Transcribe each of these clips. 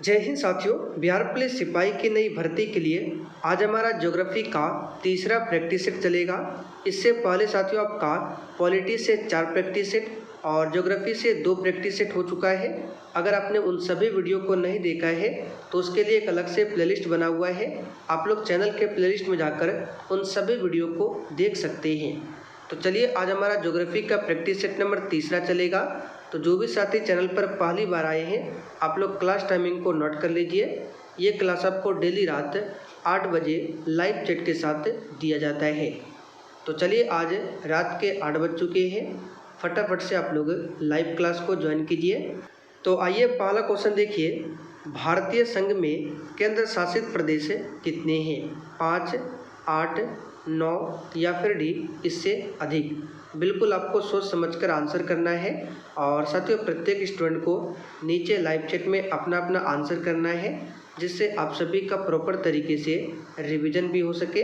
जय हिंद साथियों। बिहार पुलिस सिपाही की नई भर्ती के लिए आज हमारा ज्योग्राफी का तीसरा प्रैक्टिस सेट चलेगा। इससे पहले साथियों आपका पॉलिटी से 4 प्रैक्टिस सेट और ज्योग्राफी से 2 प्रैक्टिस सेट हो चुका है। अगर आपने उन सभी वीडियो को नहीं देखा है तो उसके लिए एक अलग से प्लेलिस्ट बना हुआ है। आप लोग चैनल के प्लेलिस्ट में जाकर उन सभी वीडियो को देख सकते हैं। तो चलिए आज हमारा ज्योग्राफी का प्रैक्टिस सेट नंबर तीसरा चलेगा। तो जो भी साथी चैनल पर पहली बार आए हैं आप लोग क्लास टाइमिंग को नोट कर लीजिए। ये क्लास आपको डेली रात 8 बजे लाइव चैट के साथ दिया जाता है। तो चलिए आज रात के 8 बज चुके हैं, फटाफट से आप लोग लाइव क्लास को ज्वाइन कीजिए। तो आइए पहला क्वेश्चन देखिए, भारतीय संघ में केंद्र शासित प्रदेश कितने हैं? 5, 8, 9 या फिर डी इससे अधिक? बिल्कुल आपको सोच समझकर आंसर करना है। और साथियों प्रत्येक स्टूडेंट को नीचे लाइव चैट में अपना अपना आंसर करना है, जिससे आप सभी का प्रॉपर तरीके से रिवीजन भी हो सके।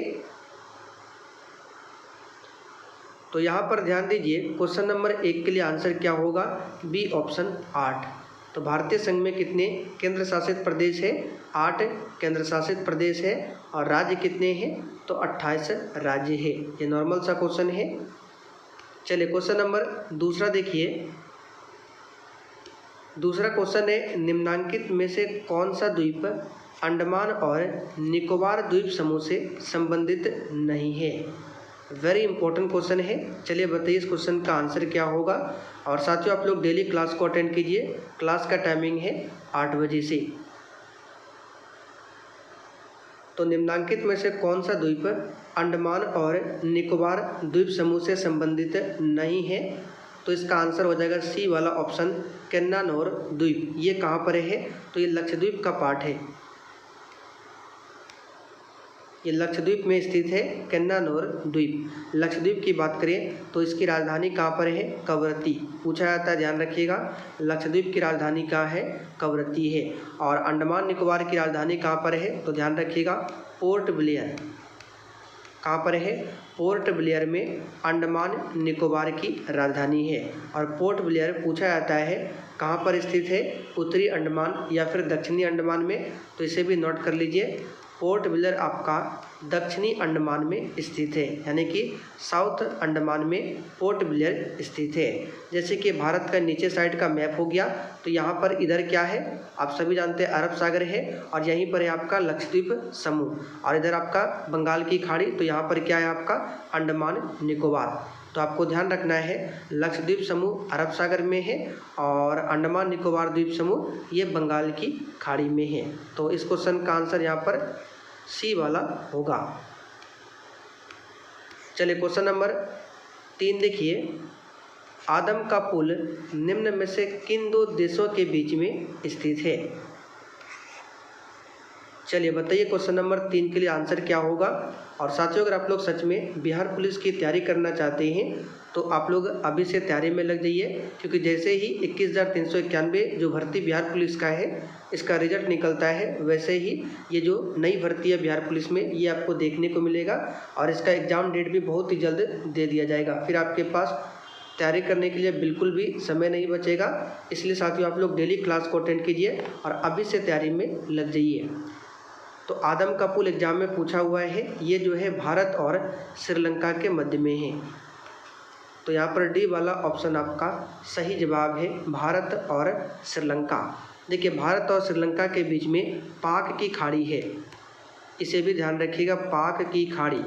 तो यहाँ पर ध्यान दीजिए, क्वेश्चन नंबर 1 के लिए आंसर क्या होगा? B option 8। तो भारतीय संघ में कितने केंद्र शासित प्रदेश है? 8 केंद्र शासित प्रदेश है। और राज्य कितने हैं? तो 28 राज्य है। ये नॉर्मल सा क्वेश्चन है। चलिए क्वेश्चन नंबर दूसरा देखिए। दूसरा क्वेश्चन है, निम्नांकित में से कौन सा द्वीप अंडमान और निकोबार द्वीप समूह से संबंधित नहीं है? वेरी इंपॉर्टेंट क्वेश्चन है। चलिए बताइए इस क्वेश्चन का आंसर क्या होगा। और साथियों आप लोग डेली क्लास को अटेंड कीजिए। क्लास का टाइमिंग है 8 बजे से। तो निम्नांकित में से कौन सा द्वीप अंडमान और निकोबार द्वीप समूह से संबंधित नहीं है? तो इसका आंसर हो जाएगा सी वाला ऑप्शन, कन्नानौर द्वीप। ये कहाँ पर है? तो ये लक्षद्वीप का पार्ट है। ये लक्षद्वीप में स्थित है कन्नानौर द्वीप। लक्षद्वीप की बात करें तो इसकी राजधानी कहाँ पर है? कवरत्ती। पूछा जाता है, ध्यान रखिएगा। लक्षद्वीप की राजधानी कहाँ है? कवरत्ती है। और अंडमान निकोबार की राजधानी कहाँ पर है? तो ध्यान रखिएगा, पोर्ट ब्लेयर। कहाँ पर है? पोर्ट ब्लेयर में अंडमान निकोबार की राजधानी है। और पोर्ट ब्लेयर पूछा जाता है कहाँ पर स्थित है? उत्तरी अंडमान या फिर दक्षिणी अंडमान में? तो इसे भी नोट कर लीजिए। पोर्ट ब्लेयर आपका दक्षिणी अंडमान में स्थित है, यानी कि साउथ अंडमान में पोर्ट ब्लेयर स्थित है। जैसे कि भारत का नीचे साइड का मैप हो गया, तो यहाँ पर इधर क्या है? आप सभी जानते हैं अरब सागर है। और यहीं पर है आपका लक्षद्वीप समूह। और इधर आपका बंगाल की खाड़ी। तो यहाँ पर क्या है आपका? अंडमान निकोबार। तो आपको ध्यान रखना है, लक्षद्वीप समूह अरब सागर में है और अंडमान निकोबार द्वीप समूह ये बंगाल की खाड़ी में है। तो इस क्वेश्चन का आंसर यहाँ पर सी वाला होगा। चलिए क्वेश्चन नंबर 3 देखिए, आदम का पुल निम्न में से किन 2 देशों के बीच में स्थित है? चलिए बताइए क्वेश्चन नंबर 3 के लिए आंसर क्या होगा। और साथियों अगर आप लोग सच में बिहार पुलिस की तैयारी करना चाहते हैं तो आप लोग अभी से तैयारी में लग जाइए, क्योंकि जैसे ही 21,391 जो भर्ती बिहार पुलिस का है इसका रिजल्ट निकलता है, वैसे ही ये जो नई भर्ती है बिहार पुलिस में ये आपको देखने को मिलेगा। और इसका एग्ज़ाम डेट भी बहुत ही जल्द दे दिया जाएगा। फिर आपके पास तैयारी करने के लिए बिल्कुल भी समय नहीं बचेगा। इसलिए साथियों आप लोग डेली क्लास को अटेंड कीजिए और अभी से तैयारी में लग जाइए। तो आदम का पुल एग्जाम में पूछा हुआ है, ये जो है भारत और श्रीलंका के मध्य में है। तो यहाँ पर डी वाला ऑप्शन आपका सही जवाब है, भारत और श्रीलंका। देखिए भारत और श्रीलंका के बीच में पाक की खाड़ी है, इसे भी ध्यान रखिएगा। पाक की खाड़ी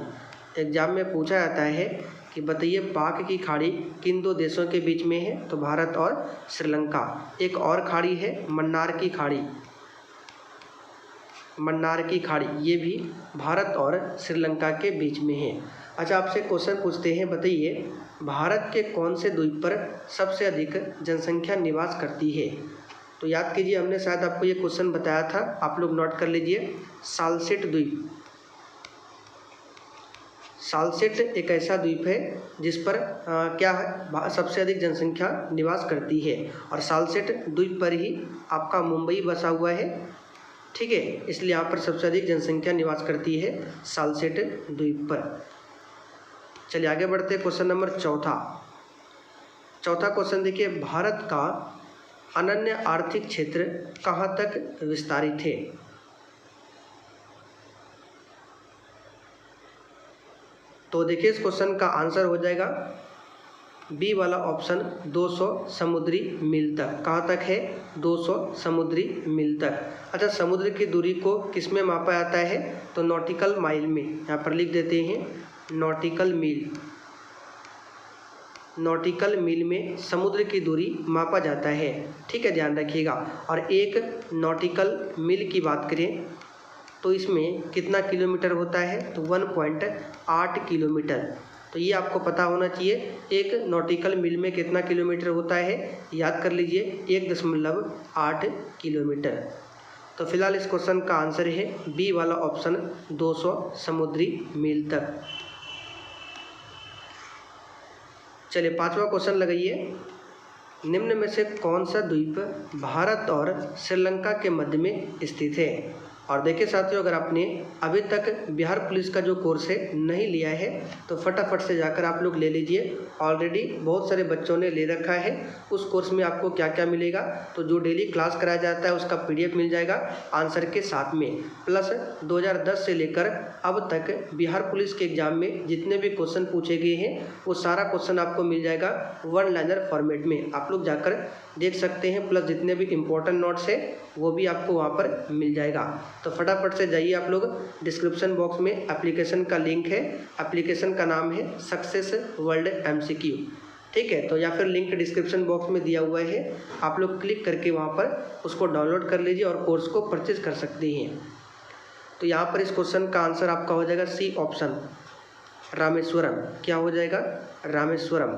एग्जाम में पूछा जाता है कि बताइए पाक की खाड़ी किन 2 देशों के बीच में है? तो भारत और श्रीलंका। एक और खाड़ी है मन्नार की खाड़ी। मन्नार की खाड़ी ये भी भारत और श्रीलंका के बीच में है। अच्छा आपसे क्वेश्चन पूछते हैं, बताइए भारत के कौन से द्वीप पर सबसे अधिक जनसंख्या निवास करती है? तो याद कीजिए हमने शायद आपको ये क्वेश्चन बताया था, आप लोग नोट कर लीजिए। सालसेट द्वीप। सालसेट एक ऐसा द्वीप है जिस पर क्या है? सबसे अधिक जनसंख्या निवास करती है। और सालसेट द्वीप पर ही आपका मुंबई बसा हुआ है, ठीक है। इसलिए यहाँ पर सबसे अधिक जनसंख्या निवास करती है सालसेट द्वीप पर। चलिए आगे बढ़ते हैं। क्वेश्चन नंबर चौथा क्वेश्चन देखिए, भारत का अनन्य आर्थिक क्षेत्र कहाँ तक विस्तारित है? तो देखिए इस क्वेश्चन का आंसर हो जाएगा बी वाला ऑप्शन 200 समुद्री मील तक। कहाँ तक है? 200 समुद्री मील तक। अच्छा, समुद्र की दूरी को किस में मापा जाता है? तो नॉटिकल माइल में। यहाँ पर लिख देते हैं नॉटिकल मील। नॉटिकल मील में समुद्र की दूरी मापा जाता है। ठीक है, ध्यान रखिएगा। और एक नॉटिकल मील की बात करें तो इसमें कितना किलोमीटर होता है? तो 1.8 किलोमीटर। तो ये आपको पता होना चाहिए, एक नॉटिकल मील में कितना किलोमीटर होता है, याद कर लीजिए 1.8 किलोमीटर। तो फिलहाल इस क्वेश्चन का आंसर है बी वाला ऑप्शन 200 समुद्री मील तक। चलिए 5वां क्वेश्चन लगाइए। निम्न में से कौन सा द्वीप भारत और श्रीलंका के मध्य में स्थित है? और देखिए साथियों, अगर आपने अभी तक बिहार पुलिस का जो कोर्स है नहीं लिया है तो फटाफट से जाकर आप लोग ले लीजिए। ऑलरेडी बहुत सारे बच्चों ने ले रखा है। उस कोर्स में आपको क्या क्या मिलेगा? तो जो डेली क्लास कराया जाता है उसका PDF मिल जाएगा आंसर के साथ में, प्लस 2010 से लेकर अब तक बिहार पुलिस के एग्जाम में जितने भी क्वेश्चन पूछे गए हैं वो सारा क्वेश्चन आपको मिल जाएगा 1 लाइनर फॉर्मेट में। आप लोग जाकर देख सकते हैं, प्लस जितने भी इम्पोर्टेंट नोट्स है वो भी आपको वहाँ पर मिल जाएगा। तो फटाफट से जाइए आप लोग, डिस्क्रिप्शन बॉक्स में एप्लीकेशन का लिंक है। एप्लीकेशन का नाम है सक्सेस वर्ल्ड MCQ। ठीक है, तो या फिर लिंक डिस्क्रिप्शन बॉक्स में दिया हुआ है, आप लोग क्लिक करके वहाँ पर उसको डाउनलोड कर लीजिए और कोर्स को परचेज कर सकते हैं। तो यहाँ पर इस क्वेश्चन का आंसर आपका हो जाएगा सी ऑप्शन, रामेश्वरम। क्या हो जाएगा? रामेश्वरम।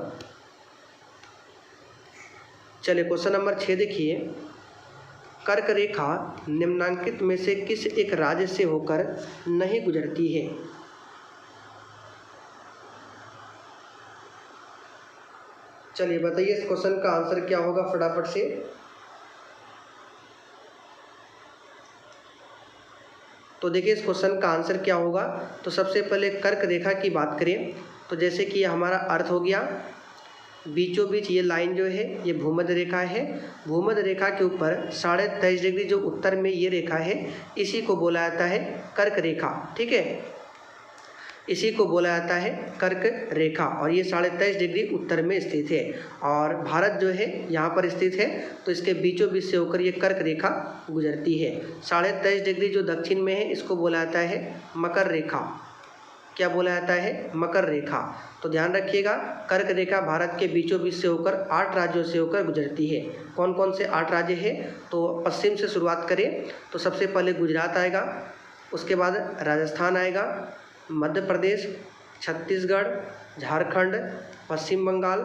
चलिए क्वेश्चन नंबर 6 देखिए। कर्क रेखा निम्नांकित में से किस एक राज्य से होकर नहीं गुजरती है? चलिए बताइए इस क्वेश्चन का आंसर क्या होगा फटाफट से। तो देखिए इस क्वेश्चन का आंसर क्या होगा। तो सबसे पहले कर्क रेखा की बात करें तो जैसे कि हमारा अर्थ हो गया, बीचों बीच ये लाइन जो है ये भूमध्य रेखा है। भूमध्य रेखा के ऊपर 23.5 डिग्री जो उत्तर में ये रेखा है इसी को बोला जाता है कर्क रेखा। ठीक है, इसी को बोला जाता है कर्क रेखा और ये 23.5 डिग्री उत्तर में स्थित है। और भारत जो है यहाँ पर स्थित है तो इसके बीचों बीच से होकर ये कर्क रेखा गुजरती है। 23.5 डिग्री जो दक्षिण में है इसको बोला जाता है मकर रेखा। क्या बोला जाता है? मकर रेखा। तो ध्यान रखिएगा, कर्क रेखा भारत के बीचों बीच से होकर 8 राज्यों से होकर गुजरती है। कौन कौन से 8 राज्य है? तो पश्चिम से शुरुआत करें तो सबसे पहले गुजरात आएगा, उसके बाद राजस्थान आएगा, मध्य प्रदेश, छत्तीसगढ़, झारखंड, पश्चिम बंगाल,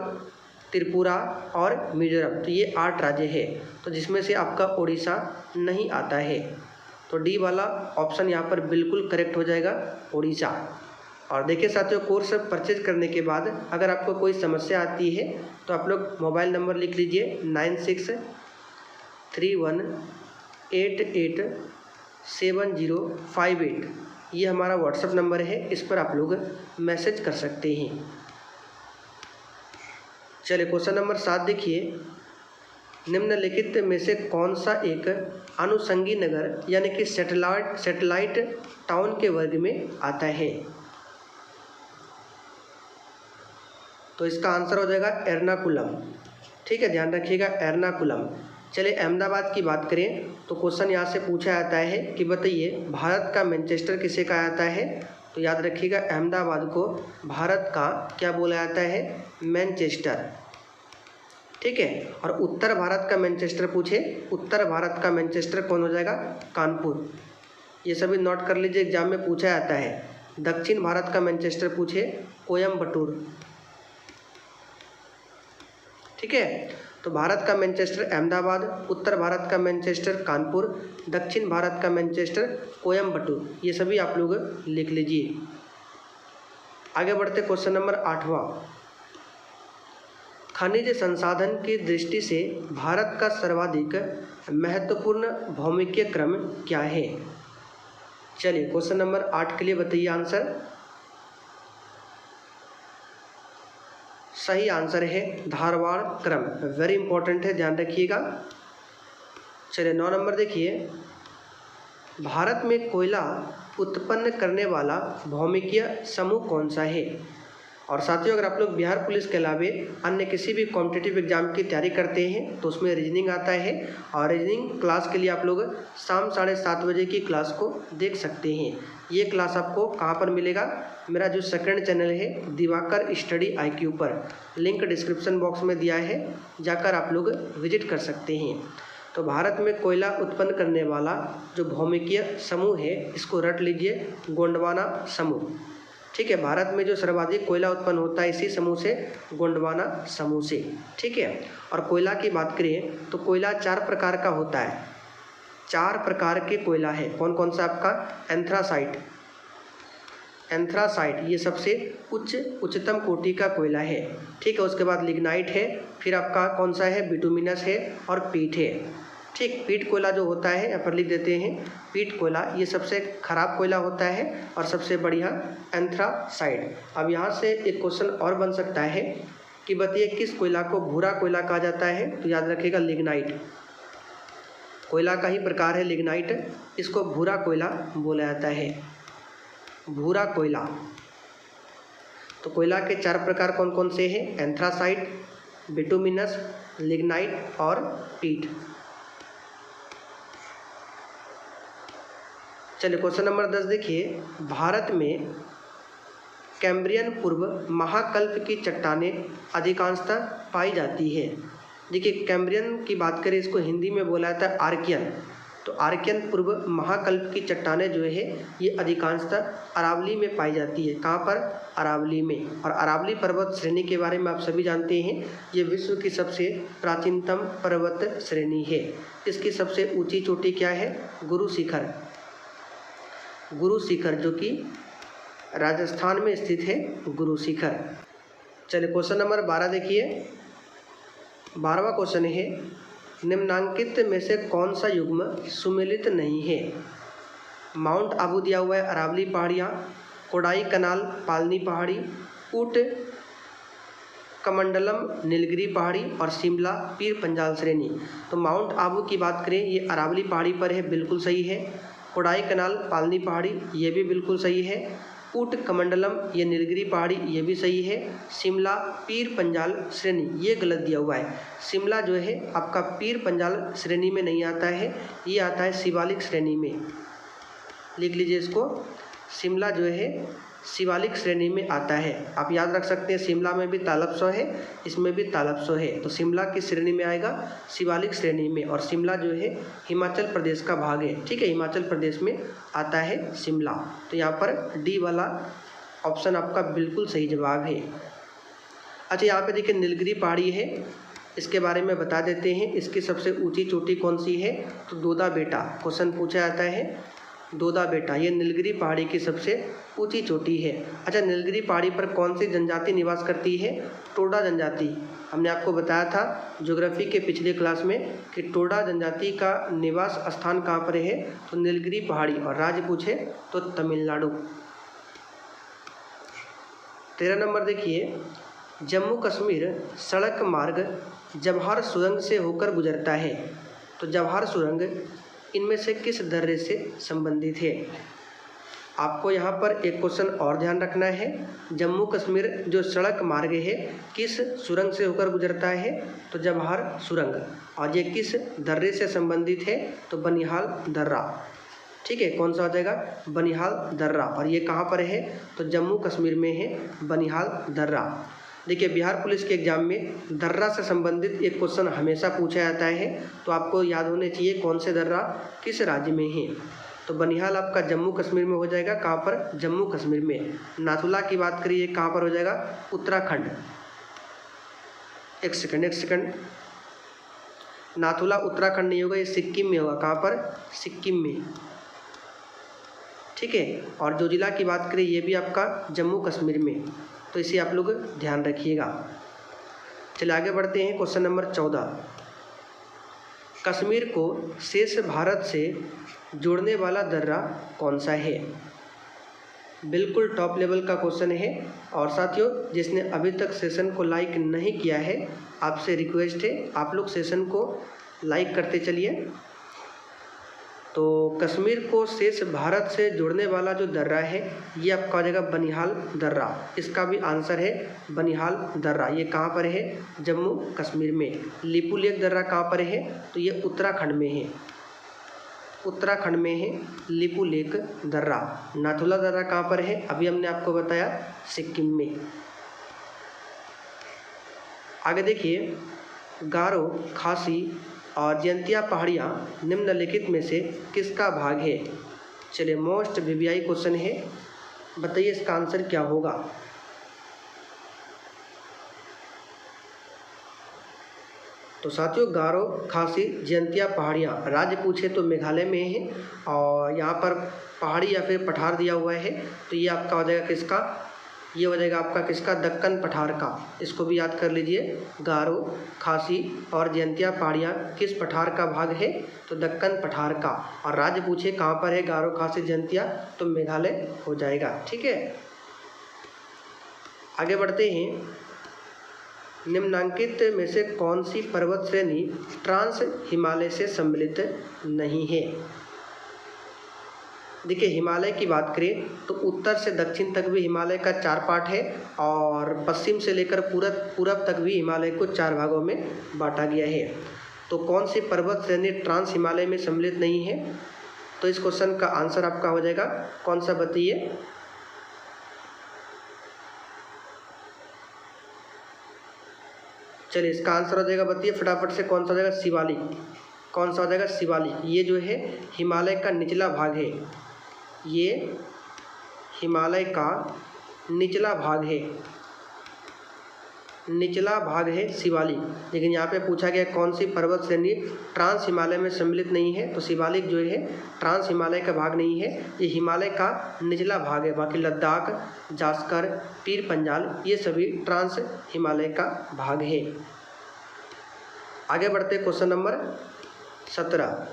त्रिपुरा और मिजोरम। तो ये 8 राज्य है। तो जिसमें से आपका उड़ीसा नहीं आता है। तो डी वाला ऑप्शन यहाँ पर बिल्कुल करेक्ट हो जाएगा, उड़ीसा। और देखिए साथियों, कोर्स परचेज करने के बाद अगर आपको कोई समस्या आती है तो आप लोग मोबाइल नंबर लिख लीजिए 9631887058। ये हमारा व्हाट्सएप नंबर है, इस पर आप लोग मैसेज कर सकते हैं। चलिए क्वेश्चन नंबर 7 देखिए। निम्नलिखित में से कौन सा एक अनुषंगी नगर यानी कि सैटेलाइट टाउन के वर्ग में आता है? तो इसका आंसर हो जाएगा एर्नाकुलम। ठीक है, ध्यान रखिएगा एर्नाकुलम। चलिए अहमदाबाद की बात करें तो क्वेश्चन यहाँ से पूछा जाता है कि बताइए भारत का मैनचेस्टर किसे कहा जाता है? तो याद रखिएगा अहमदाबाद को भारत का क्या बोला जाता है? मैनचेस्टर। ठीक है, और उत्तर भारत का मैनचेस्टर पूछे, उत्तर भारत का मैनचेस्टर कौन हो जाएगा? कानपुर। ये सभी नोट कर लीजिए, एग्जाम में पूछा जाता है। दक्षिण भारत का मैनचेस्टर पूछे, कोयम्बटूर। ठीक है, तो भारत का मैनचेस्टर अहमदाबाद, उत्तर भारत का मैनचेस्टर कानपुर, दक्षिण भारत का मैनचेस्टर कोयम्बटूर। ये सभी आप लोग लिख लीजिए। आगे बढ़ते क्वेश्चन नंबर 8वां। खनिज संसाधन की दृष्टि से भारत का सर्वाधिक महत्वपूर्ण भौमिकीय क्रम क्या है? चलिए क्वेश्चन नंबर 8 के लिए बताइए आंसर। सही आंसर है धारवाड़ क्रम। वेरी इंपॉर्टेंट है, ध्यान रखिएगा। चलिए 9 नंबर देखिए, भारत में कोयला उत्पन्न करने वाला भौमिकीय समूह कौन सा है। और साथियों, अगर आप लोग बिहार पुलिस के अलावे अन्य किसी भी कॉम्पिटिटिव एग्जाम की तैयारी करते हैं तो उसमें रीजनिंग आता है, और रीजनिंग क्लास के लिए आप लोग शाम 7:30 बजे की क्लास को देख सकते हैं। ये क्लास आपको कहाँ पर मिलेगा, मेरा जो सेकंड चैनल है दिवाकर स्टडी IQ पर, लिंक डिस्क्रिप्शन बॉक्स में दिया है, जाकर आप लोग विजिट कर सकते हैं। तो भारत में कोयला उत्पन्न करने वाला जो भौमिकीय समूह है इसको रट लीजिए, गोंडवाना समूह। ठीक है, भारत में जो सर्वाधिक कोयला उत्पन्न होता है इसी समूह से, गोंडवाना समूह से। ठीक है, और कोयला की बात करें तो कोयला 4 प्रकार का होता है, 4 प्रकार के कोयला है। कौन कौन सा आपका, एंथ्रासाइट ये सबसे उच्चतम कोटि का कोयला है। ठीक है, उसके बाद लिग्नाइट है, फिर आपका कौन सा है, बिटुमिनस है और पीट है। ठीक, पीट कोयला जो होता है यहाँ पर लिख देते हैं, पीट कोयला ये सबसे खराब कोयला होता है और सबसे बढ़िया एंथ्रासाइट। अब यहाँ से एक क्वेश्चन और बन सकता है कि बताइए किस कोयला को भूरा कोयला कहा जाता है, तो याद रखिएगा लिग्नाइट, कोयला का ही प्रकार है लिग्नाइट, इसको भूरा कोयला बोला जाता है, भूरा कोयला। तो कोयला के 4 प्रकार कौन कौन से हैं, एंथ्रासाइट, बिटुमिनस, लिग्नाइट और पीट। चलिए क्वेश्चन नंबर 10 देखिए, भारत में कैम्ब्रियन पूर्व महाकल्प की चट्टानें अधिकांशतः पाई जाती है। देखिए कैम्ब्रियन की बात करें, इसको हिंदी में बोला जाता है आर्कियन। तो आर्कियन पूर्व महाकल्प की चट्टानें जो है ये अधिकांशतः अरावली में पाई जाती है। कहाँ पर, अरावली में। और अरावली पर्वत श्रेणी के बारे में आप सभी जानते हैं, ये विश्व की सबसे प्राचीनतम पर्वत श्रेणी है। इसकी सबसे ऊंची चोटी क्या है, गुरु शिखर, गुरु शिखर जो कि राजस्थान में स्थित है, गुरु शिखर। चलिए क्वेश्चन नंबर 12 देखिए, 12वां क्वेश्चन है, निम्नांकित में से कौन सा युग्म सुमेलित नहीं है। माउंट आबू दिया हुआ है, अरावली पहाड़ियाँ, कोडाई कनाल पालनी पहाड़ी, ऊट कमंडलम नीलगिरी पहाड़ी और शिमला पीर पंजाल श्रेणी। तो माउंट आबू की बात करें ये अरावली पहाड़ी पर है, बिल्कुल सही है। कोडाई कनाल पालनी पहाड़ी ये भी बिल्कुल सही है। ऊट कमंडलम ये नीलगिरी पहाड़ी ये भी सही है। शिमला पीर पंजाल श्रेणी ये गलत दिया हुआ है। शिमला जो है आपका पीर पंजाल श्रेणी में नहीं आता है, ये आता है शिवालिक श्रेणी में। लिख लीजिए इसको, शिमला जो है शिवालिक श्रेणी में आता है। आप याद रख सकते हैं, शिमला में भी तालबसो है, इसमें भी तालबसो है। तो शिमला किस श्रेणी में आएगा, शिवालिक श्रेणी में। और शिमला जो है हिमाचल प्रदेश का भाग है। ठीक है, हिमाचल प्रदेश में आता है शिमला। तो यहाँ पर डी वाला ऑप्शन आपका बिल्कुल सही जवाब है। अच्छा, यहाँ पे देखिए नीलगिरी पहाड़ी है, इसके बारे में बता देते हैं। इसकी सबसे ऊंची चोटी कौन सी है, तो दोदा बेटा क्वेश्चन पूछा जाता है। दोदा बेटा ये नीलगिरी पहाड़ी की सबसे ऊंची चोटी है। अच्छा, नीलगिरी पहाड़ी पर कौन सी जनजाति निवास करती है, टोडा जनजाति। हमने आपको बताया था ज्योग्राफी के पिछले क्लास में कि टोडा जनजाति का निवास स्थान कहाँ पर है, तो नीलगिरी पहाड़ी। और राज्य पूछे तो तमिलनाडु। 13 नंबर देखिए, जम्मू कश्मीर सड़क मार्ग जवाहर सुरंग से होकर गुजरता है। तो जवाहर सुरंग इनमें से किस दर्रे से संबंधित है। आपको यहाँ पर एक क्वेश्चन और ध्यान रखना है, जम्मू कश्मीर जो सड़क मार्ग है किस सुरंग से होकर गुजरता है, तो जवाहर सुरंग। और ये किस दर्रे से संबंधित है, तो बनिहाल दर्रा। ठीक है, कौन सा हो जाएगा, बनिहाल दर्रा। और ये कहाँ पर है, तो जम्मू कश्मीर में है बनिहाल दर्रा। देखिए बिहार पुलिस के एग्जाम में दर्रा से संबंधित एक क्वेश्चन हमेशा पूछा जाता है, तो आपको याद होने चाहिए कौन से दर्रा किस राज्य में है। तो बनिहाल आपका जम्मू कश्मीर में हो जाएगा। कहाँ पर, जम्मू कश्मीर में। नाथुला की बात करिए कहाँ पर हो जाएगा, उत्तराखंड। एक सेकंड, नाथुला उत्तराखंड नहीं होगा, ये सिक्किम में होगा। कहाँ पर, सिक्किम में। ठीक है, और जो जिला की बात करें ये भी आपका जम्मू कश्मीर में। तो इसे आप लोग ध्यान रखिएगा। चलिए आगे बढ़ते हैं, क्वेश्चन नंबर 14, कश्मीर को शेष भारत से जोड़ने वाला दर्रा कौन सा है। बिल्कुल टॉप लेवल का क्वेश्चन है। और साथियों जिसने अभी तक सेशन को लाइक नहीं किया है, आपसे रिक्वेस्ट है आप लोग सेशन को लाइक करते चलिए। तो कश्मीर को शेष भारत से जोड़ने वाला जो दर्रा है ये आपका हो जाएगा बनिहाल दर्रा। इसका भी आंसर है बनिहाल दर्रा। ये कहाँ पर है? जम्मू कश्मीर में। लिपुलेख दर्रा कहाँ पर है? तो ये उत्तराखंड में है, उत्तराखंड में है लिपुलेख दर्रा। नाथुला दर्रा कहाँ पर है? अभी हमने आपको बताया सिक्किम में। आगे देखिए, गारो, खासी और जयंतिया पहाड़ियाँ निम्नलिखित में से किसका भाग है? चलिए, मोस्ट वीवीआई क्वेश्चन है, बताइए इसका आंसर क्या होगा। तो साथियों, गारो, खासी, जयंतिया पहाड़ियाँ राज्य पूछे तो मेघालय में है, और यहाँ पर पहाड़ी या फिर पठार दिया हुआ है, तो ये आपका हो जाएगा किसका? ये हो जाएगा आपका किसका? दक्कन पठार का। इसको भी याद कर लीजिए। गारो, खासी और जयंतिया पहाड़ियाँ किस पठार का भाग है? तो दक्कन पठार का। और राज्य पूछे कहाँ पर है गारो, खासी, जयंतिया, तो मेघालय हो जाएगा। ठीक है, आगे बढ़ते हैं। निम्नांकित में से कौन सी पर्वत श्रेणी ट्रांस हिमालय से सम्मिलित नहीं है? देखिए, हिमालय की बात करें तो उत्तर से दक्षिण तक भी हिमालय का 4 पार्ट है, और पश्चिम से लेकर पूरब तक भी हिमालय को 4 भागों में बांटा गया है। तो कौन सी पर्वत श्रेणी ट्रांस हिमालय में सम्मिलित नहीं है? तो इस क्वेश्चन का आंसर आपका हो जाएगा कौन सा, बताइए। चलिए, इसका आंसर हो जाएगा, बताइए फटाफट से, कौन सा हो जाएगा? शिवालिक। कौन सा हो जाएगा? शिवालिक। ये जो है हिमालय का निचला भाग है, ये हिमालय का निचला भाग है, निचला भाग है शिवालिक। लेकिन यहाँ पे पूछा गया कौन सी पर्वत श्रेणी ट्रांस हिमालय में सम्मिलित नहीं है, तो शिवालिक जो है ट्रांस हिमालय का भाग नहीं है, ये हिमालय का निचला भाग है। बाकी लद्दाख, जास्कर, पीर पंजाल ये सभी ट्रांस हिमालय का भाग है। आगे बढ़ते क्वेश्चन नंबर 17।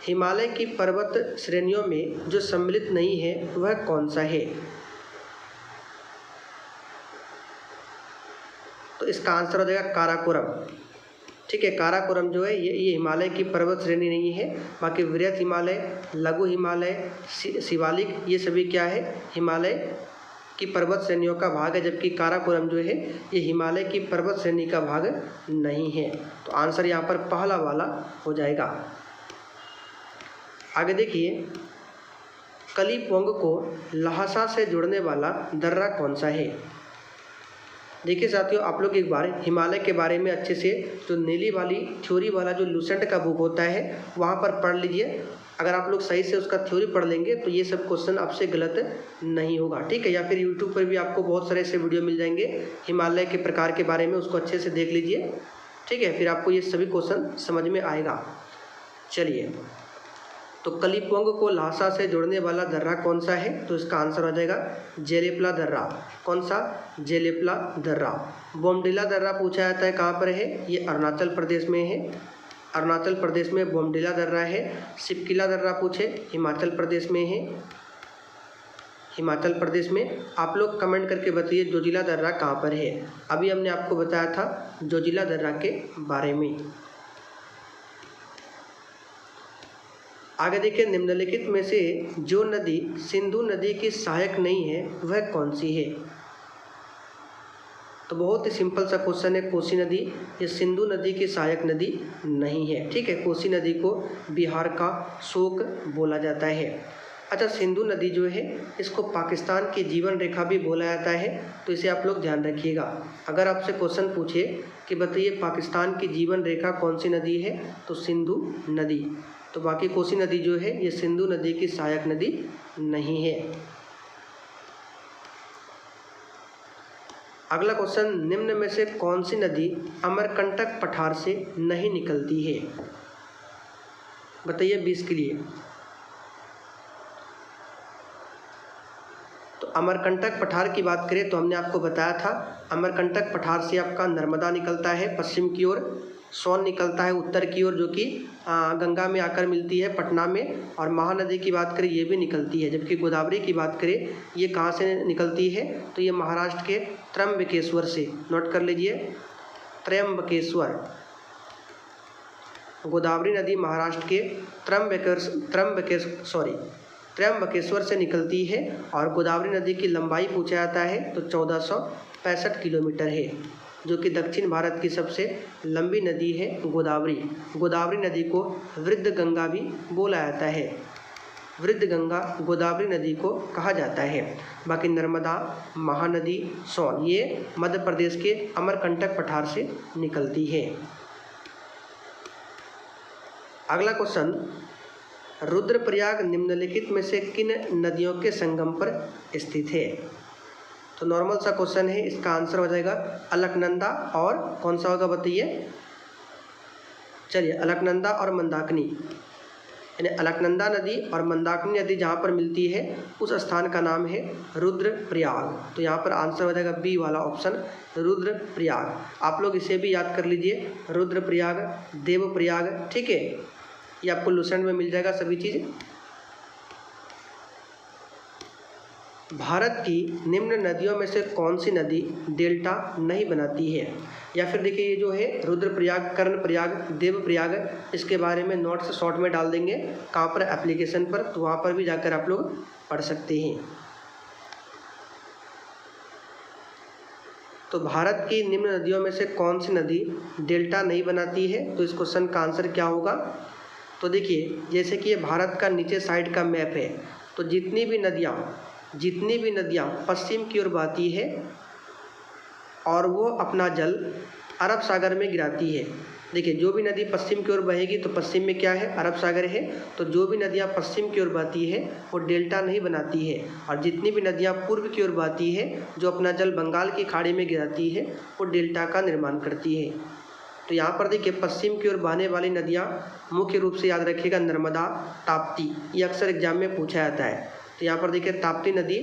हिमालय की पर्वत श्रेणियों में जो सम्मिलित नहीं है वह कौन सा है? तो इसका आंसर हो जाएगा काराकोरम। ठीक है, काराकोरम जो है ये हिमालय की पर्वत श्रेणी नहीं है। बाकी वृहत हिमालय, लघु हिमालय, शिवालिक ये सभी क्या है? हिमालय की पर्वत श्रेणियों का भाग है, जबकि काराकोरम जो है ये हिमालय की पर्वत श्रेणी का भाग नहीं है। तो आंसर यहाँ पर पहला वाला हो जाएगा। आगे देखिए, कलिम्पोंग को ल्हासा से जोड़ने वाला दर्रा कौन सा है? देखिए साथियों, आप लोग एक बार हिमालय के बारे में अच्छे से जो नीली वाली थ्योरी वाला जो लूसेंट का बुक होता है वहाँ पर पढ़ लीजिए। अगर आप लोग सही से उसका थ्योरी पढ़ लेंगे तो ये सब क्वेश्चन आपसे गलत नहीं होगा। ठीक है, या फिर यूट्यूब पर भी आपको बहुत सारे ऐसे वीडियो मिल जाएंगे हिमालय के प्रकार के बारे में, उसको अच्छे से देख लीजिए। ठीक है, फिर आपको ये सभी क्वेश्चन समझ में आएगा। चलिए, तो कलिम्पोंग को ल्हासा से जोड़ने वाला दर्रा कौन सा है? तो इसका आंसर हो जाएगा जेलेपला दर्रा। कौन सा? जेलेपला दर्रा। बोमडिला दर्रा पूछा जाता है कहाँ पर है? ये अरुणाचल प्रदेश में है, अरुणाचल प्रदेश में बोमडिला दर्रा है। सिपकिला दर्रा पूछे हिमाचल प्रदेश में है, हिमाचल प्रदेश में। आप लोग कमेंट करके बताइए जोजिला दर्रा कहाँ पर है। अभी हमने आपको बताया था जोजिला दर्रा के बारे में। आगे देखिए, निम्नलिखित में से जो नदी सिंधु नदी की सहायक नहीं है वह कौन सी है? तो बहुत ही सिंपल सा क्वेश्चन है, कोसी नदी। ये सिंधु नदी की सहायक नदी नहीं है। ठीक है, कोसी नदी को बिहार का शोक बोला जाता है। अच्छा, सिंधु नदी जो है इसको पाकिस्तान की जीवन रेखा भी बोला जाता है, तो इसे आप लोग ध्यान रखिएगा। अगर आपसे क्वेश्चन पूछे कि बताइए पाकिस्तान की जीवन रेखा कौन सी नदी है, तो सिंधु नदी। तो बाकी कोसी नदी जो है ये सिंधु नदी की सहायक नदी नहीं है। अगला क्वेश्चन, निम्न में से कौन सी नदी अमरकंटक पठार से नहीं निकलती है? बताइए 20 के लिए। तो अमरकंटक पठार की बात करें तो हमने आपको बताया था अमरकंटक पठार से आपका नर्मदा निकलता है पश्चिम की ओर, सोन निकलता है उत्तर की ओर जो कि गंगा में आकर मिलती है पटना में, और महानदी की बात करें ये भी निकलती है। जबकि गोदावरी की बात करें ये कहाँ से निकलती है? तो ये महाराष्ट्र के त्र्यंबकेश्वर से। नोट कर लीजिए, त्र्यंबकेश्वर गोदावरी नदी महाराष्ट्र के त्र्यंबकेश्वर से निकलती है और गोदावरी नदी की लंबाई पूछा जाता है तो 1465 किलोमीटर है, जो कि दक्षिण भारत की सबसे लंबी नदी है गोदावरी। गोदावरी नदी को वृद्ध गंगा भी बोला जाता है, वृद्ध गंगा गोदावरी नदी को कहा जाता है। बाकी नर्मदा, महानदी, सोन ये मध्य प्रदेश के अमरकंटक पठार से निकलती है। अगला क्वेश्चन, रुद्रप्रयाग निम्नलिखित में से किन नदियों के संगम पर स्थित है? तो नॉर्मल सा क्वेश्चन है, इसका आंसर हो जाएगा अलकनंदा और कौन सा होगा बताइए। चलिए, अलकनंदा और मंदाकिनी, यानी अलकनंदा नदी और मंदाकिनी नदी जहाँ पर मिलती है उस स्थान का नाम है रुद्रप्रयाग। तो यहाँ पर आंसर हो जाएगा बी वाला ऑप्शन, रुद्रप्रयाग। आप लोग इसे भी याद कर लीजिए, रुद्रप्रयाग, देवप्रयाग, ठीक है, ये आपको लुसेंट में मिल जाएगा सभी चीज़। भारत की निम्न नदियों में से कौन सी नदी डेल्टा नहीं बनाती है? या फिर देखिए, ये जो है रुद्रप्रयाग, कर्णप्रयाग, देवप्रयाग, इसके बारे में नोट्स शॉर्ट में डाल देंगे कहाँ पर, एप्लीकेशन पर, तो वहाँ पर भी जाकर आप लोग पढ़ सकते हैं। तो भारत की निम्न नदियों में से कौन सी नदी डेल्टा नहीं बनाती है? तो इस क्वेश्चन का आंसर क्या होगा? तो देखिए, जैसे कि ये भारत का नीचे साइड का मैप है, तो जितनी भी नदियाँ पश्चिम की ओर बहती है और वो अपना जल अरब सागर में गिराती है। देखिए, जो भी नदी पश्चिम की ओर बहेगी तो पश्चिम में क्या है, अरब सागर है। तो जो भी नदियाँ पश्चिम की ओर बहती है वो डेल्टा नहीं बनाती है, और जितनी भी नदियाँ पूर्व की ओर बहती है जो अपना जल बंगाल की खाड़ी में गिराती है वो डेल्टा का निर्माण करती है। तो यहाँ पर देखिए, पश्चिम की ओर बहने वाली नदियाँ मुख्य रूप से याद रखिएगा नर्मदा, ताप्ती, ये अक्सर एग्जाम में पूछा जाता है। तो यहाँ पर देखिए, ताप्ती नदी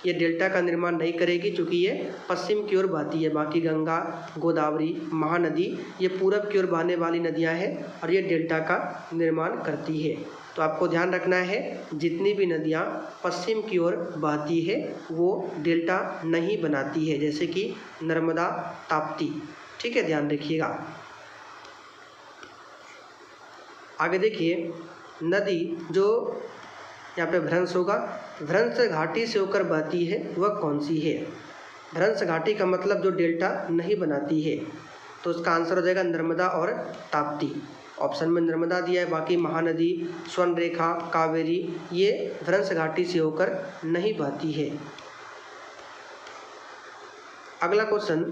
ये डेल्टा का निर्माण नहीं करेगी क्योंकि ये पश्चिम की ओर बहती है। बाकी गंगा, गोदावरी, महानदी ये पूरब की ओर बहने वाली नदियाँ हैं और ये डेल्टा का निर्माण करती है। तो आपको ध्यान रखना है, जितनी भी नदियाँ पश्चिम की ओर बहती है वो डेल्टा नहीं बनाती है, जैसे कि नर्मदा, ताप्ती, ठीक है, ध्यान रखिएगा। आगे देखिए, नदी जो यहाँ पे भ्रंश होगा, भ्रंश घाटी से होकर बहती है वह कौन सी है? भ्रंश घाटी का मतलब जो डेल्टा नहीं बनाती है, तो उसका आंसर हो जाएगा नर्मदा और ताप्ती। ऑप्शन में नर्मदा दिया है, बाकी महानदी, स्वर्णरेखा, कावेरी ये भ्रंश घाटी से होकर नहीं बहती है। अगला क्वेश्चन,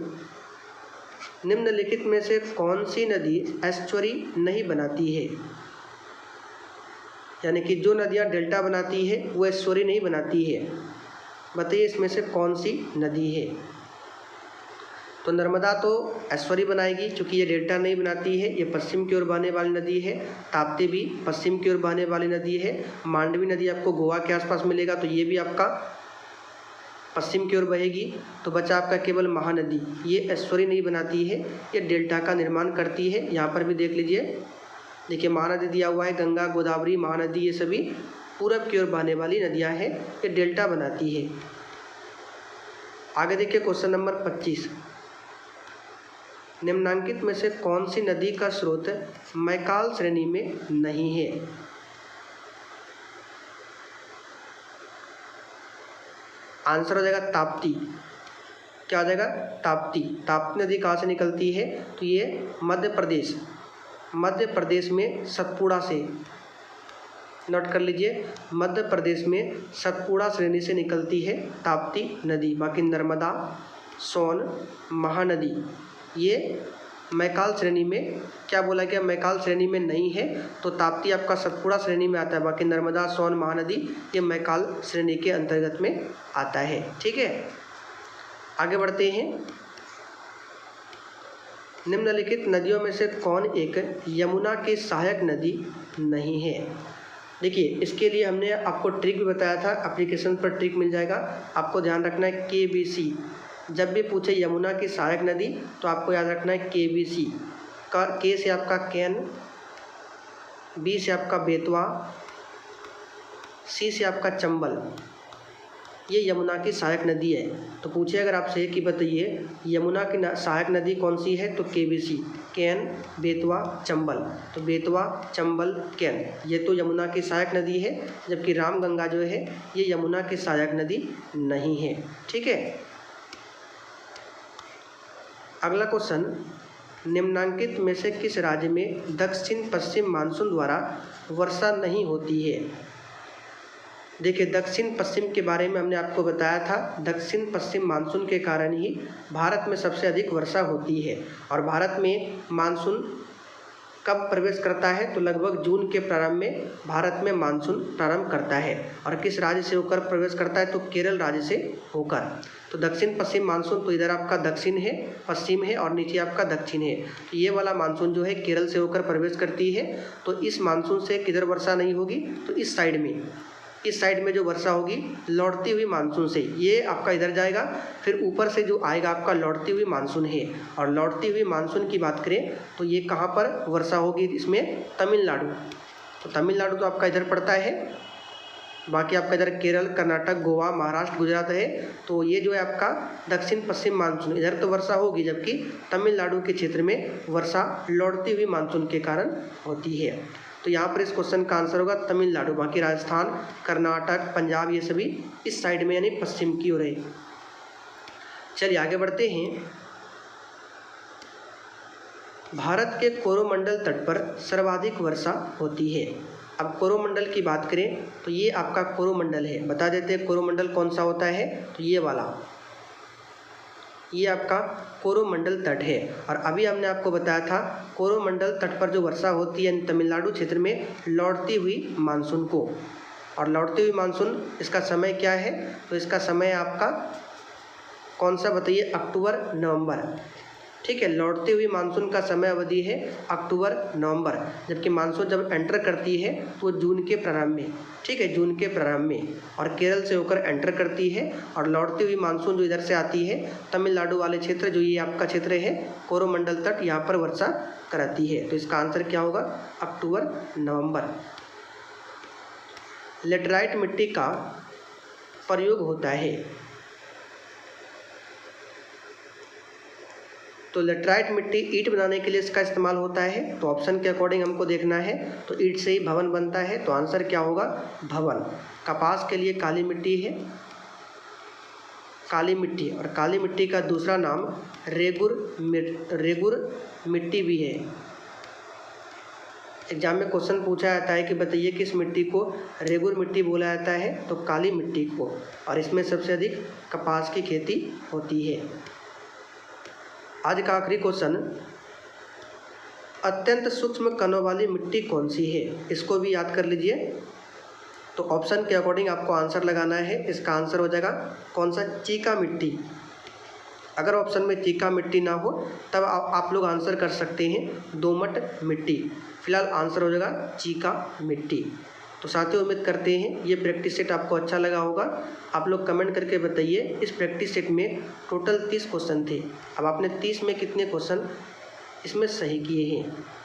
निम्नलिखित में से कौन सी नदी एस्चुरी नहीं बनाती है? यानी कि जो नदियाँ डेल्टा बनाती है वो एस्चुरी नहीं बनाती है, बताइए इसमें से कौन सी नदी है? तो नर्मदा तो एस्चुरी बनाएगी क्योंकि ये डेल्टा नहीं बनाती है, ये पश्चिम की ओर बहने वाली नदी है। ताप्ती भी पश्चिम की ओर बहने वाली नदी है। मांडवी नदी आपको गोवा के आसपास मिलेगा, तो ये भी आपका पश्चिम की ओर बहेगी। तो बचा आपका केवल महानदी, ये एस्चुरी नहीं बनाती है, ये डेल्टा का निर्माण करती है। यहाँ पर भी देख लीजिए, देखिए महानदी दिया हुआ है, गंगा, गोदावरी, महानदी ये सभी पूरब की ओर बहने वाली नदियाँ हैं, ये डेल्टा बनाती है। आगे देखिए क्वेश्चन नंबर 25, निम्नांकित में से कौन सी नदी का स्रोत मैकाल श्रेणी में नहीं है? आंसर हो जाएगा ताप्ती। क्या हो जाएगा? ताप्ती। ताप्ती नदी कहाँ से निकलती है? तो ये मध्य प्रदेश में सतपुड़ा से, नोट कर लीजिए, मध्य प्रदेश में सतपुड़ा श्रेणी से निकलती है ताप्ती नदी। बाकी नर्मदा, सोन, महानदी ये मैकाल श्रेणी में, क्या बोला गया, मैकाल श्रेणी में नहीं है। तो ताप्ती आपका सतपुड़ा श्रेणी में आता है, बाकी नर्मदा, सोन, महानदी ये मैकाल श्रेणी के अंतर्गत में आता है। ठीक है, आगे बढ़ते हैं। निम्नलिखित नदियों में से कौन एक यमुना की सहायक नदी नहीं है? देखिए, इसके लिए हमने आपको ट्रिक भी बताया था, एप्लीकेशन पर ट्रिक मिल जाएगा। आपको ध्यान रखना है KBC, जब भी पूछे यमुना की सहायक नदी तो आपको याद रखना है KBC का। K से आपका कैन, B से आपका बेतवा, C से आपका चंबल, ये यमुना की सहायक नदी है। तो पूछे अगर आपसे कि बताइए यमुना की सहायक नदी कौन सी है, तो KBC। कैन, बेतवा, चंबल। तो बेतवा, चंबल, कैन ये तो यमुना की सहायक नदी है, जबकि रामगंगा जो है ये यमुना की सहायक नदी नहीं है। ठीक है। अगला क्वेश्चन, निम्नांकित में से किस राज्य में दक्षिण पश्चिम मानसून द्वारा वर्षा नहीं होती है? देखिए, दक्षिण पश्चिम के बारे में हमने आपको बताया था। दक्षिण पश्चिम मानसून के कारण ही भारत में सबसे अधिक वर्षा होती है। और भारत में मानसून कब प्रवेश करता है? तो लगभग जून के प्रारंभ में भारत में मानसून प्रारंभ करता है। और किस राज्य से होकर प्रवेश करता है? तो केरल राज्य से होकर। तो दक्षिण पश्चिम मानसून तो इधर आपका दक्षिण है, पश्चिम है और नीचे आपका दक्षिण है। तो ये वाला मानसून जो है केरल से होकर प्रवेश करती है। तो इस मानसून से किधर वर्षा नहीं होगी? तो इस साइड में जो वर्षा होगी लौटती हुई मानसून से, ये आपका इधर जाएगा, फिर ऊपर से जो आएगा आपका लौटती हुई मानसून है। और लौटती हुई मानसून की बात करें तो ये कहाँ पर वर्षा होगी? इसमें तमिलनाडु। तो तमिलनाडु तो आपका इधर पड़ता है, बाकी आपका इधर केरल, कर्नाटक, गोवा, महाराष्ट्र, गुजरात है। तो ये जो है आपका दक्षिण पश्चिम मानसून, इधर तो वर्षा होगी, जबकि तमिलनाडु के क्षेत्र में वर्षा लौटती हुई मानसून के कारण होती है। तो यहाँ पर इस क्वेश्चन का आंसर होगा तमिलनाडु। बाकी राजस्थान, कर्नाटक, पंजाब ये सभी इस साइड में यानी पश्चिम की ओर है। चलिए आगे बढ़ते हैं। भारत के कोरोमंडल तट पर सर्वाधिक वर्षा होती है। अब कोरोमंडल की बात करें तो ये आपका कोरोमंडल है। बता देते हैं कोरोमंडल कौन सा होता है? तो ये वाला, ये आपका कोरोमंडल तट है। और अभी हमने आपको बताया था कोरोमंडल तट पर जो वर्षा होती है तमिलनाडु क्षेत्र में लौटती हुई मानसून को। और लौटती हुई मानसून इसका समय क्या है? तो इसका समय आपका कौन सा बताइए? अक्टूबर, नवंबर। ठीक है, लौटती हुई मानसून का समय अवधि है अक्टूबर, नवंबर, जबकि मानसून जब एंटर करती है तो जून के प्रारंभ में। ठीक है, जून के प्रारंभ में, और केरल से होकर एंटर करती है। और लौटती हुई मानसून जो इधर से आती है तमिलनाडु वाले क्षेत्र, जो ये आपका क्षेत्र है कोरोमंडल तट, यहाँ पर वर्षा कराती है। तो इसका आंसर क्या होगा? अक्टूबर, नवंबर। लेटराइट मिट्टी का प्रयोग होता है। तो लेटराइट मिट्टी ईंट बनाने के लिए इसका इस्तेमाल होता है। तो ऑप्शन के अकॉर्डिंग हमको देखना है। तो ईंट से ही भवन बनता है, तो आंसर क्या होगा? भवन। कपास के लिए काली मिट्टी है, काली मिट्टी। और काली मिट्टी का दूसरा नाम रेगुर मिट्टी भी है। एग्जाम में क्वेश्चन पूछा जाता है कि बताइए किस मिट्टी को रेगुर मिट्टी बोला जाता है? तो काली मिट्टी को। और इसमें सबसे अधिक कपास की खेती होती है। आज का आखिरी क्वेश्चन, अत्यंत सूक्ष्म कणों वाली मिट्टी कौन सी है? इसको भी याद कर लीजिए। तो ऑप्शन के अकॉर्डिंग आपको आंसर लगाना है। इसका आंसर हो जाएगा कौन सा? चीका मिट्टी। अगर ऑप्शन में चीका मिट्टी ना हो तब आप लोग आंसर कर सकते हैं दोमट मिट्टी। फिलहाल आंसर हो जाएगा चीका मिट्टी। तो साथियों, उम्मीद करते हैं ये प्रैक्टिस सेट आपको अच्छा लगा होगा। आप लोग कमेंट करके बताइए। इस प्रैक्टिस सेट में टोटल 30 क्वेश्चन थे। अब आपने 30 में कितने क्वेश्चन इसमें सही किए हैं?